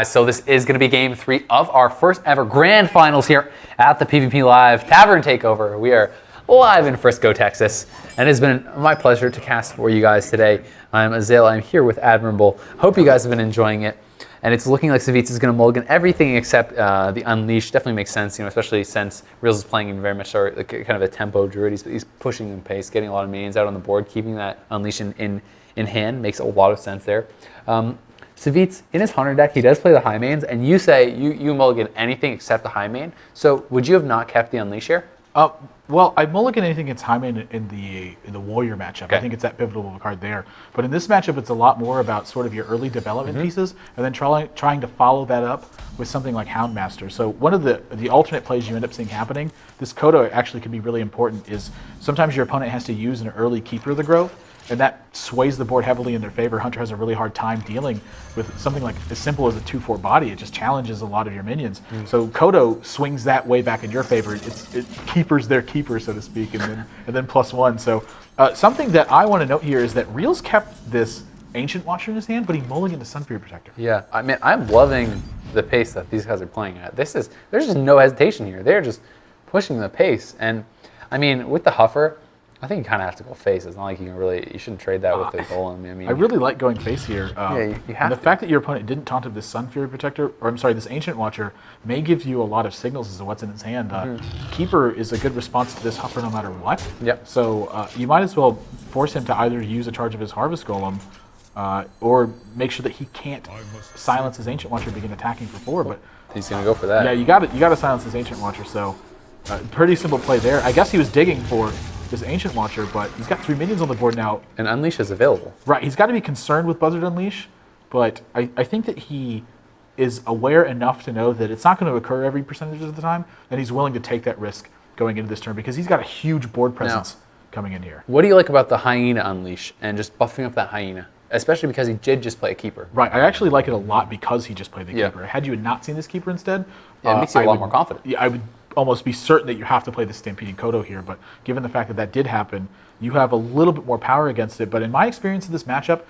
So this is going to be game 3 of our first ever grand finals here at the PvP Live Tavern Takeover. We are live in Frisco, Texas, and it's been my pleasure to cast for you guys today. I'm Azale. I'm here with Admirable. Hope you guys have been enjoying it. And it's looking like Savjz is going to mulligan everything except the Unleash. Definitely makes sense, especially since Realz is playing in very much kind of a tempo druid. He's pushing in pace, getting a lot of minions out on the board, keeping that Unleash in hand makes a lot of sense there. Savjz, in his Hunter deck, he does play the high mains, and you say you mulligan anything except the high main. So would you have not kept the Unleash here? Well, I mulligan anything against high main in the Warrior matchup. Okay. I think it's that pivotal of a card there. But in this matchup, it's a lot more about sort of your early development pieces, and then trying to follow that up with something like Houndmaster. So one of the alternate plays you end up seeing happening, this Kodo actually can be really important, is sometimes your opponent has to use an early Keeper of the Grove, and that sways the board heavily in their favor. Hunter has a really hard time dealing with something like as simple as a 2/4 body. It just challenges a lot of your minions. So Kodo swings that way back in your favor. It keepers their keeper, so to speak, and then +1. So something that I want to note here is that Realz kept this Ancient Watcher in his hand, but he mulliganed the Sunfury Protector. Yeah, I mean, I'm loving the pace that these guys are playing at. There's just no hesitation here. They're just pushing the pace, and I mean, with the Huffer, I think you kind of have to go face. It's not like you shouldn't trade that with the Golem. I really like going face here. Yeah, you have the fact that your opponent didn't taunt this Sunfury Protector, or I'm sorry, this Ancient Watcher, may give you a lot of signals as to what's in his hand. Keeper is a good response to this Huffer no matter what. Yep. So you might as well force him to either use a charge of his Harvest Golem, or make sure that he can't silence his Ancient Watcher and begin attacking for 4. But he's gonna go for that. Yeah, you got to silence his Ancient Watcher. So pretty simple play there. I guess he was digging for this Ancient Watcher, but he's got 3 minions on the board now. And Unleash is available. Right, he's got to be concerned with Buzzard Unleash, but I think that he is aware enough to know that it's not going to occur every percentage of the time, and he's willing to take that risk going into this turn because he's got a huge board presence coming in here. What do you like about the Hyena Unleash and just buffing up that Hyena? Especially because he did just play a Keeper. Right, I actually like it a lot because he just played the Keeper. Had you not seen this Keeper instead, it makes you a lot more confident. Yeah, I would almost be certain that you have to play the Stampeding Kodo here, but given the fact that that did happen, you have a little bit more power against it. But in my experience of this matchup,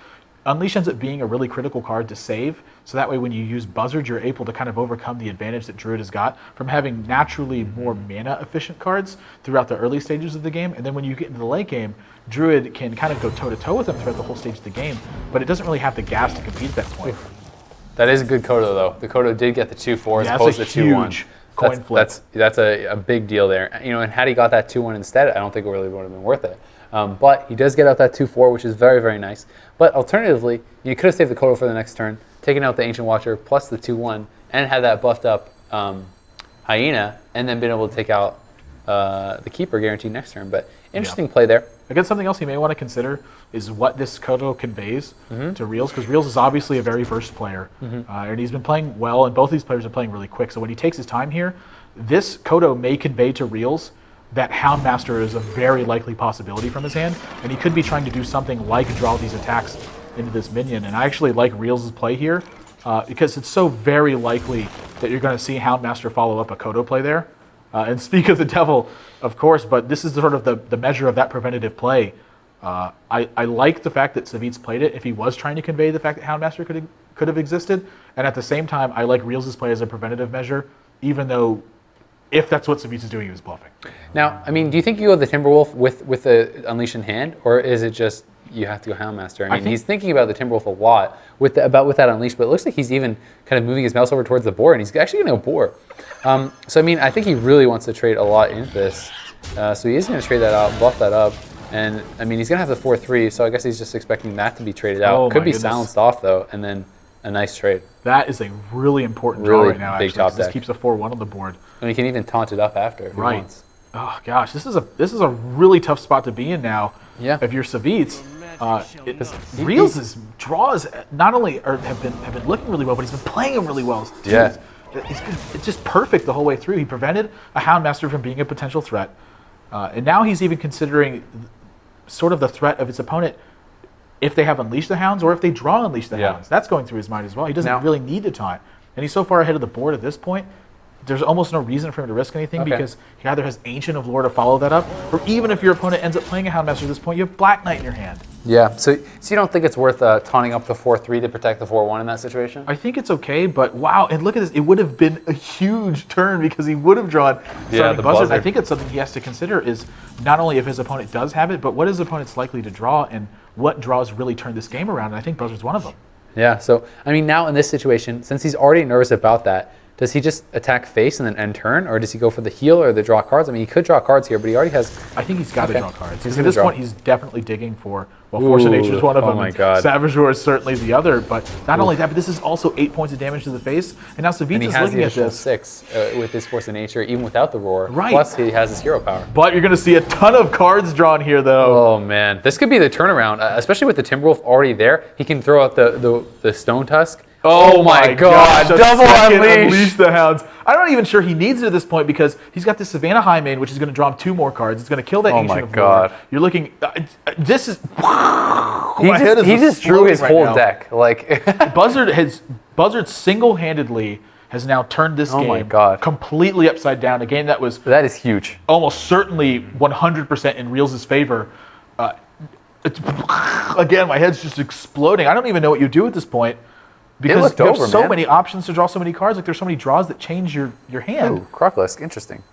Unleash ends up being a really critical card to save, so that way when you use Buzzard, you're able to kind of overcome the advantage that Druid has got from having naturally more mana-efficient cards throughout the early stages of the game, and then when you get into the late game, Druid can kind of go toe-to-toe with them throughout the whole stage of the game, but it doesn't really have the gas to compete at that point. That is a good Kodo, though. The Kodo did get the 2/4 as opposed to 2/1. Coin flip. That's a big deal there. And had he got that 2/1 instead, I don't think it really would have been worth it. But he does get out that 2/4, which is very, very nice. But alternatively, you could have saved the Kodo for the next turn, taken out the Ancient Watcher plus the 2/1, and had that buffed up Hyena, and then been able to take out the Keeper guaranteed next turn. But interesting play there. Again, something else you may want to consider is what this Kodo conveys to Realz, because Realz is obviously a very versed player, and he's been playing well, and both these players are playing really quick. So when he takes his time here, this Kodo may convey to Realz that Houndmaster is a very likely possibility from his hand, and he could be trying to do something like draw these attacks into this minion. And I actually like Realz's play here, because it's so very likely that you're going to see Houndmaster follow up a Kodo play there. And speak of the devil, of course, but this is sort of the measure of that preventative play. I like the fact that Savjz played it if he was trying to convey the fact that Houndmaster could have existed. And at the same time, I like Realz's play as a preventative measure, even though if that's what Savjz is doing, he was bluffing. Now, I mean, do you think you go the Timberwolf with the Unleash in hand, or is it just you have to go Houndmaster? I mean, he's thinking about the Timberwolf a lot with that Unleash, but it looks like he's even kind of moving his mouse over towards the board, and he's actually going to go board. So, I mean, I think he really wants to trade a lot into this. So he is going to trade that out, buff that up, and, I mean, he's going to have the 4/3, so I guess he's just expecting that to be traded out. Could be silenced off, though, and then a nice trade. That is a really important draw right now, actually, because this keeps a 4/1 on the board. And he can even taunt it up after if he wants. Oh, gosh, this is a really tough spot to be in now. Yeah. If you're Savjz. Realz's draws not only have been looking really well, but he's been playing them really well. Yeah. It's just perfect the whole way through. He prevented a Houndmaster from being a potential threat. And now he's even considering sort of the threat of his opponent if they have Unleash the Hounds or if they draw Unleash the Hounds. That's going through his mind as well. He doesn't really need to taunt. And he's so far ahead of the board at this point. there's almost no reason for him to risk anything because he either has Ancient of Lore to follow that up, or even if your opponent ends up playing a Houndmaster at this point, you have Black Knight in your hand. Yeah, so you don't think it's worth taunting up the 4-3 to protect the 4-1 in that situation? I think it's okay, but wow, and look at this. It would have been a huge turn because he would have drawn the Buzzard. I think it's something he has to consider is not only if his opponent does have it, but what his opponent's likely to draw and what draws really turn this game around, and I think Buzzard's one of them. Yeah, so, I mean, now in this situation, since he's already nervous about that, does he just attack face and then end turn, or does he go for the heal or the draw cards? I mean, he could draw cards here, but he already has... I think he's got to draw cards. Because at this point, he's definitely digging for... Well, Force of Nature is one of them. Oh my god. Savage Roar is certainly the other, but not only that, but this is also 8 points of damage to the face, and now Savjz is looking at this. 6 with his Force of Nature, even without the Roar. Right. Plus, he has his hero power. But you're going to see a ton of cards drawn here, though. Oh man, this could be the turnaround, especially with the Timberwolf already there. He can throw out the Stone Tusk. Oh my god, double unleash the Hounds. I'm not even sure he needs it at this point because he's got this Savannah Highmane, which is going to draw him 2 more cards. It's going to kill that Ancient of Lore. You're looking... this is... He just drew his whole deck. Like Buzzard single-handedly has now turned this game completely upside down. A game that is huge. Almost certainly 100% in Realz' favor. Again, my head's just exploding. I don't even know what you do at this point. Because you have so many options to draw so many cards. Like there's so many draws that change your hand. Ooh, Crocolisk, interesting.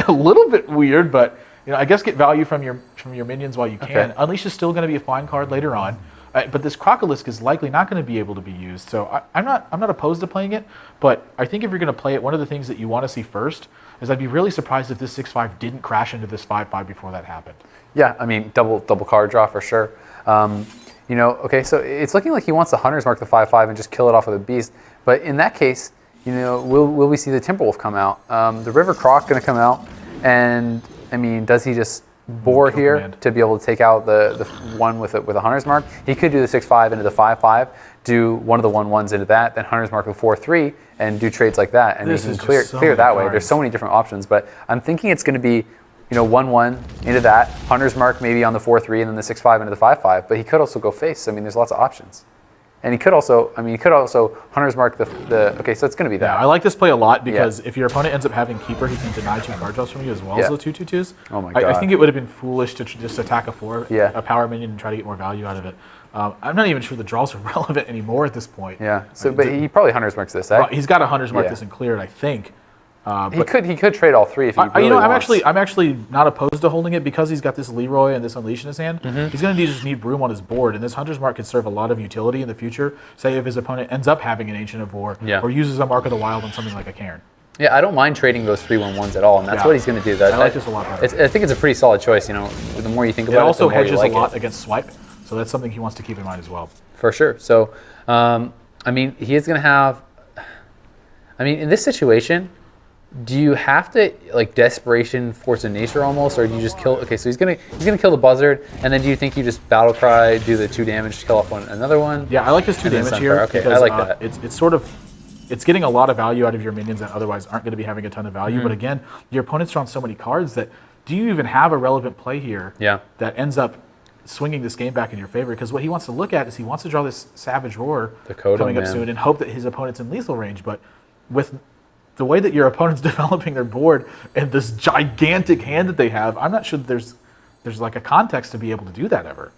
A little bit weird, but I guess get value from your minions while you can. Unleash is still going to be a fine card later on, but this Crocolisk is likely not going to be able to be used. So I'm not opposed to playing it, but I think if you're going to play it, one of the things that you want to see first is I'd be really surprised if this 6/5 didn't crash into this 5/5 before that happened. Yeah, I mean double card draw for sure. So it's looking like he wants the Hunter's Mark the 5/5 and just kill it off with a beast. But in that case, will we see the Timberwolf come out? The River Croc going to come out, and I mean, does he just bore here to be able to take out the one with a Hunter's Mark? He could do the 6/5 into the 5/5, do one of the 1/1s into that, then Hunter's Mark the 4/3, and do trades like that, and he can clear that way. There's so many different options, but I'm thinking it's going to be 1/1 into that, Hunter's Mark maybe on the 4/3, and then the 6/5 into the 5/5. But he could also go face. I mean, there's lots of options. And he could also, Hunter's Mark the okay, so it's going to be that. Yeah, I like this play a lot because if your opponent ends up having Keeper, he can deny 2 card draws from you as well as the 2/2/2s. Oh my god. I think it would have been foolish to just attack a power minion and try to get more value out of it. I'm not even sure the draws are relevant anymore at this point. Yeah, so but he probably Hunter's Marks this, eh? He's got a Hunter's Mark this and cleared, I think. He could trade all 3 if he really wants. I'm actually not opposed to holding it because he's got this Leroy and this Unleash in his hand. He's going to just need room on his board, and this Hunter's Mark could serve a lot of utility in the future. Say if his opponent ends up having an Ancient of War or uses a Mark of the Wild on something like a Cairn. Yeah, I don't mind trading those 3/1/1s at all, and that's what he's going to do. I like this a lot better. I think it's a pretty solid choice. The more you think about it, also the more hedges you like a lot against swipe, so that's something he wants to keep in mind as well. For sure. So, I mean, he is going to have. I mean, in this situation, do you have to desperation Force of Nature almost, or do you just kill? Okay, so he's gonna kill the Buzzard, and then do you think you just Battle Cry, do the 2 damage to kill off another one? Yeah, I like this 2 damage here. Okay, because, I like that. It's getting a lot of value out of your minions that otherwise aren't going to be having a ton of value. But again, your opponent's drawn so many cards that do you even have a relevant play here that ends up swinging this game back in your favor? Because what he wants to look at is he wants to draw this Savage Roar coming up soon and hope that his opponent's in lethal range. But with the way that your opponent's developing their board and this gigantic hand that they have, I'm not sure that there's like a context to be able to do that ever.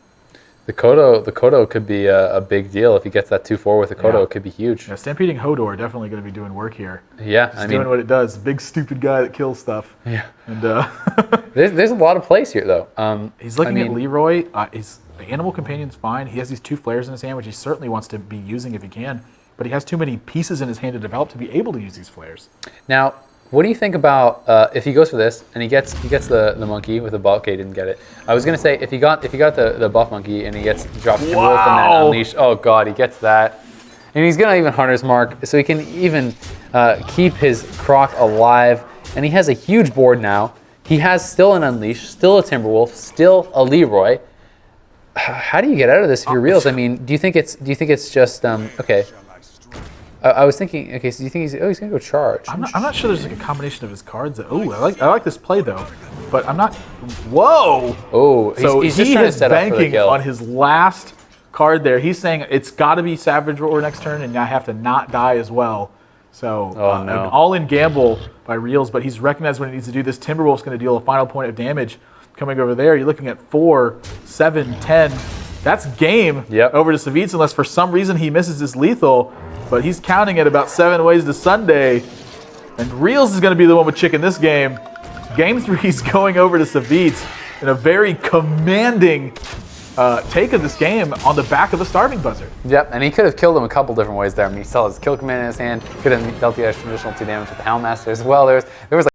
The Kodo could be a big deal if he gets that 2/4 with the Kodo. It could be huge. Yeah, Stampeding Hodor definitely going to be doing work here. Yeah, Just doing what it does. Big stupid guy that kills stuff. Yeah, and there's a lot of plays here though. He's looking at Leroy. His Animal Companion's fine. He has these 2 flares in his hand, which he certainly wants to be using if he can. But he has too many pieces in his hand to develop to be able to use these flares. Now, what do you think about if he goes for this and he gets the monkey with the buff? Okay, he didn't get it. I was gonna say if he got the buff monkey and he drops Timberwolf and then Unleash. Oh god, he gets that, and he's gonna even Hunter's Mark, so he can even keep his Croc alive. And he has a huge board now. He has still an Unleash, still a Timberwolf, still a Leroy. How do you get out of this if you're Realz? I mean, do you think it's just okay? I was thinking, okay, so do you think he's gonna go charge? I'm not sure there's like a combination of his cards. I like this play though, but I'm not. Whoa! Oh, so he's just trying to set up for the banking kill on his last card there. He's saying it's got to be Savage Roar next turn, and I have to not die as well. So no. an all-in gamble by Realz, but he's recognized when he needs to do this. Timberwolf's going to deal a final point of damage coming over there. You're looking at 4, 7, 10. That's game over to Savjz, unless for some reason he misses his lethal. But he's counting at about 7 ways to Sunday. And Realz is going to be the one with chicken this game. Game 3 is going over to Savjz in a very commanding take of this game on the back of a starving buzzer. Yep, and he could have killed him a couple different ways there. I mean, he still has his kill command in his hand. Could have dealt the additional 2 damage with the Houndmaster as well. There was like